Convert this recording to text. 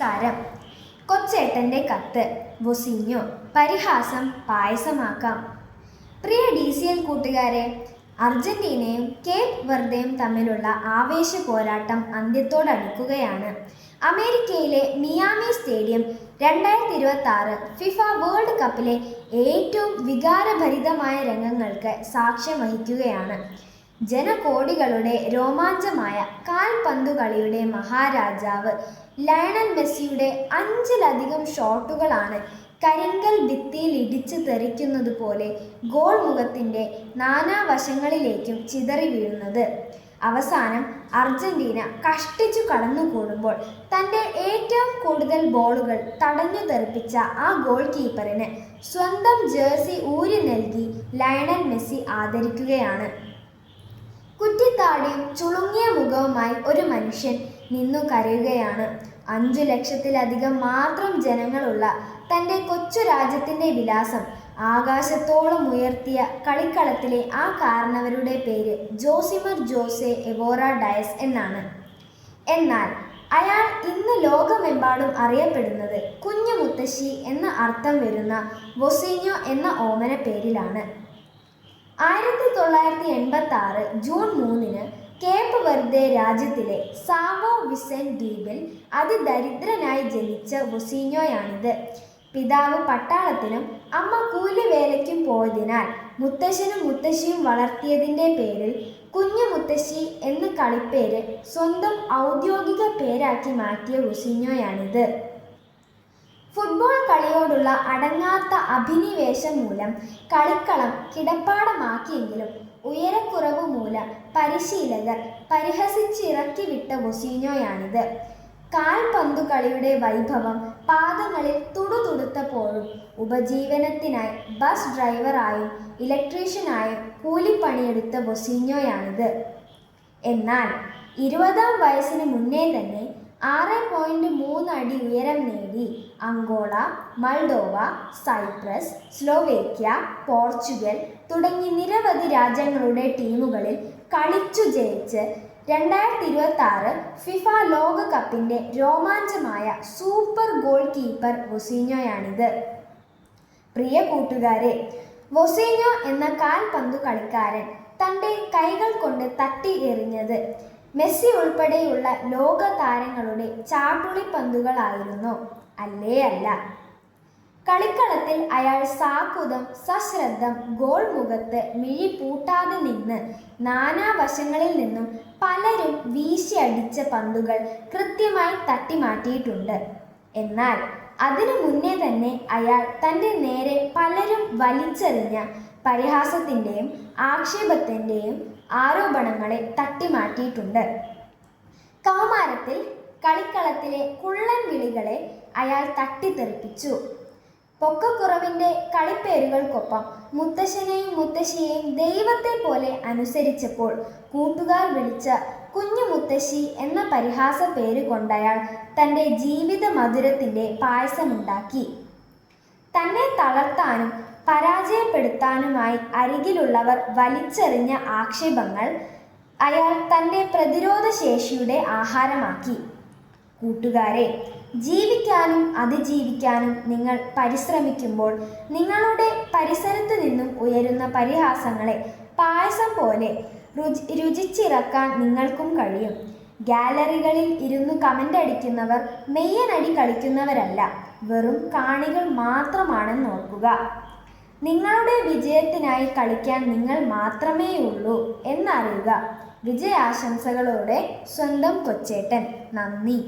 നമസ്കാരം. കൊച്ചേട്ടൻ്റെ കത്ത്. വൊസീഞ്ഞോ. പരിഹാസം പായസമാക്കാം. പ്രിയ DCL കൂട്ടുകാരെ, അർജന്റീനയും കേപ്പ് വെർദെയും തമ്മിലുള്ള ആവേശ പോരാട്ടം അന്ത്യത്തോടടുക്കുകയാണ്. അമേരിക്കയിലെ മിയാമി സ്റ്റേഡിയം 2026 ഫിഫ വേൾഡ് കപ്പിലെ ഏറ്റവും വികാരഭരിതമായ രംഗങ്ങൾക്ക് സാക്ഷ്യം വഹിക്കുകയാണ്. ജനകോടികളുടെ രോമാഞ്ചമായ കാൽപന്തുകളിയുടെ മഹാരാജാവ് ലയണൽ മെസ്സിയുടെ 5ലധികം ഷോട്ടുകളാണ് കരിങ്കൽ ഭിത്തിയിൽ ഇടിച്ചു തെറിക്കുന്നത് പോലെ ഗോൾ മുഖത്തിൻ്റെ നാനാവശങ്ങളിലേക്കും ചിതറി വീഴുന്നത്. അവസാനം അർജന്റീന കഷ്ടിച്ചു കടന്നുകൂടുമ്പോൾ തൻ്റെ ഏറ്റവും കൂടുതൽ ബോളുകൾ തടഞ്ഞു തെറിപ്പിച്ച ആ ഗോൾ കീപ്പറിന് സ്വന്തം ജേഴ്സി ഊരി നൽകി ലയണൽ മെസ്സി ആദരിക്കുകയാണ്. കുറ്റിത്താടിയും ചുളുങ്ങിയ മുഖവുമായി ഒരു മനുഷ്യൻ നിന്നു കരയുകയാണ്. 5 ലക്ഷത്തിലധികം മാത്രം ജനങ്ങളുള്ള തൻ്റെ കൊച്ചു രാജ്യത്തിൻ്റെ വിലാസം ആകാശത്തോളം ഉയർത്തിയ കളിക്കളത്തിലെ ആ കാരണവരുടെ പേര് ജോസിമർ ജോസെ എവോറ ഡയസ് എന്നാണ്. എന്നാൽ അയാൾ ഇന്ന് ലോകമെമ്പാടും അറിയപ്പെടുന്നത് കുഞ്ഞു മുത്തശ്ശി എന്ന അർത്ഥം വരുന്ന വൊസീഞ്ഞോ എന്ന ഓമന പേരിലാണ്. 1986 ജൂൺ 3 കേപ്പ് വെർദെ രാജ്യത്തിലെ സാവോ വിസെന്റ് ദ്വീപിൽ അതിദരിദ്രനായി ജനിച്ച വൊസീഞ്ഞോയാണിത്. പിതാവ് പട്ടാളത്തിനും അമ്മ കൂലിവേലയ്ക്കും പോയതിനാൽ മുത്തശ്ശനും മുത്തശ്ശിയും വളർത്തിയതിൻ്റെ പേരിൽ കുഞ്ഞു മുത്തശ്ശി എന്ന കളിപ്പേര് സ്വന്തം ഔദ്യോഗിക പേരാക്കി മാറ്റിയ വൊസീഞ്ഞോയാണിത്. ഫുട്ബോൾ കളിയോടുള്ള അടങ്ങാത്ത അഭിനിവേശം മൂലം കളിക്കളം കിടപ്പാടമാക്കിയെങ്കിലും ഉയരക്കുറവ് മൂലം പരിശീലകർ പരിഹസിച്ചിറക്കി വിട്ട വൊസീഞ്ഞോയാണിത്. കാൽപന്തുകളിയുടെ വൈഭവം പാദങ്ങളിൽ തുടുതുടുത്തപ്പോഴും ഉപജീവനത്തിനായി ബസ് ഡ്രൈവറായും ഇലക്ട്രീഷ്യനായും കൂലിപ്പണിയെടുത്ത വൊസീഞ്ഞോയാണിത്. എന്നാൽ 20-ാം വയസ്സിന് മുന്നേ തന്നെ 6.3 അടി ഉയരം നേടി അങ്കോള, മൾഡോവ, സൈപ്രസ്, സ്ലോവേക്യ, പോർച്ചുഗൽ തുടങ്ങി നിരവധി രാജ്യങ്ങളുടെ ടീമുകളിൽ കളിച്ചു ജയിച്ച് 2026 ഫിഫ ലോകകപ്പിൻ്റെ രോമാഞ്ചമായ സൂപ്പർ ഗോൾ കീപ്പർ വൊസീഞ്ഞോയാണിത്. പ്രിയ കൂട്ടുകാരെ, വൊസീഞ്ഞോ എന്ന കാൽപന്തു കളിക്കാരൻ തൻ്റെ കൈകൾ കൊണ്ട് തട്ടി എറിഞ്ഞത് മെസ്സി ഉൾപ്പെടെയുള്ള ലോക താരങ്ങളുടെ ചാട്ടുളിപ്പന്തുകളായിരുന്നോ? അല്ലേ അല്ല. കളിക്കളത്തിൽ അയാൾ സാക്കുതം സശ്രദ്ധം ഗോൾ മുഖത്ത് മിഴി പൂട്ടാതെ നിന്ന് നാനാവശങ്ങളിൽ നിന്നും പലരും വീശി അടിച്ച പന്തുകൾ കൃത്യമായി തട്ടിമാറ്റിയിട്ടുണ്ട്. എന്നാൽ അതിനു മുന്നേ തന്നെ അയാൾ തൻ്റെ നേരെ പലരും വലിച്ചെറിഞ്ഞ പരിഹാസത്തിൻ്റെയും ആക്ഷേപത്തിൻ്റെയും ആരോപണങ്ങളെ തട്ടിമാറ്റിയിട്ടുണ്ട്. കൗമാരത്തിൽ കളിക്കളത്തിലെ കുള്ളൻ വിളികളെ അയാൾ തട്ടിത്തെറിപ്പിച്ചു. പൊക്കക്കുറവിൻ്റെ കളിപ്പേരുകൾക്കൊപ്പം മുത്തശ്ശനെയും മുത്തശ്ശിയെയും ദൈവത്തെ പോലെ അനുസരിച്ചപ്പോൾ കൂട്ടുകാർ വിളിച്ച കുഞ്ഞു മുത്തശ്ശി എന്ന പരിഹാസ പേര് കൊണ്ടയാൾ തൻ്റെ ജീവിത മധുരത്തിൻ്റെ പായസമുണ്ടാക്കി. തന്നെ തളർത്താനും പരാജയപ്പെടുത്താനുമായി അരികിലുള്ളവർ വലിച്ചെറിഞ്ഞ ആക്ഷേപങ്ങൾ അയാൾ തൻ്റെ പ്രതിരോധ ശേഷിയുടെ ആഹാരമാക്കി. കൂട്ടുകാരെ, ജീവിക്കാനും അതിജീവിക്കാനും നിങ്ങൾ പരിശ്രമിക്കുമ്പോൾ നിങ്ങളുടെ പരിസരത്ത് നിന്നും ഉയരുന്ന പരിഹാസങ്ങളെ പായസം പോലെ രുചിച്ചിറക്കാൻ നിങ്ങൾക്കും കഴിയും. ഗാലറികളിൽ ഇരുന്ന് കമൻ്റ് അടിക്കുന്നവർ മെയ്യനടി കളിക്കുന്നവരല്ല, വെറും കാണികൾ മാത്രമാണെന്ന് ഓർക്കുക. നിങ്ങളുടെ വിജയത്തിനായി കളിക്കാൻ നിങ്ങൾ മാത്രമേയുള്ളൂ എന്നറിയുക. വിജയാശംസകളോടെ സ്വന്തം കൊച്ചേട്ടൻ. നന്ദി.